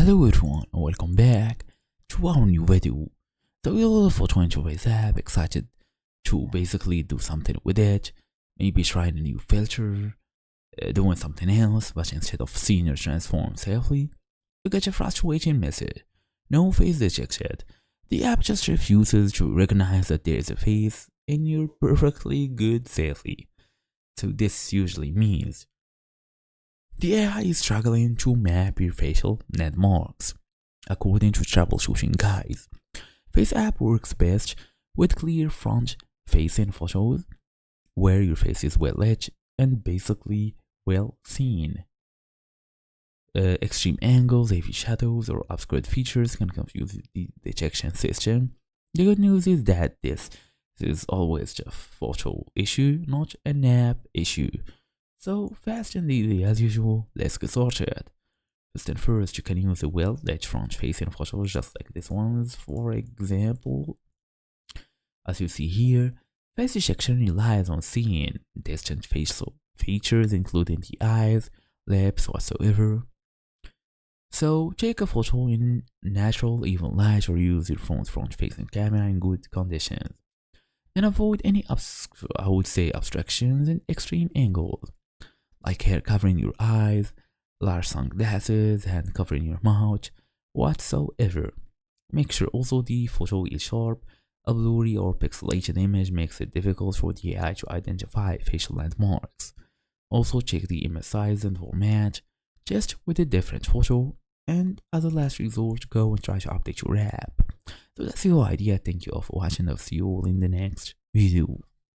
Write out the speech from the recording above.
Hello everyone and welcome back to our new video. So we love photo into FaceApp, excited to basically do something with it, maybe try a new filter, doing something else, but instead of seeing your transform safely, you get a frustrating message. No face detected. The app just refuses to recognize that there is a face in your perfectly good safely. So this usually means the AI is struggling to map your facial landmarks. According to troubleshooting guides, FaceApp works best with clear front-facing photos where your face is well lit and basically well seen. Extreme angles, heavy shadows, or obscured features can confuse the detection system. The good news is that this is always just a photo issue, not an app issue. So fast and easy as usual, let's get started. First and first, you can use a well-lit front-facing photos just like this one's. For example, as you see here, face detection relies on seeing distant facial features including the eyes, lips, whatsoever. So take a photo in natural even light or use your phone's front-facing camera in good conditions. Then avoid any obstructions and extreme angles, like hair covering your eyes, large sunglasses, hand covering your mouth, whatsoever. Make sure also the photo is sharp. A blurry or pixelated image makes it difficult for the AI to identify facial landmarks. Also check the image size and format, just with a different photo, and as a last resort, go and try to update your app. So that's the whole idea. Thank you all for watching. I'll see you all in the next video.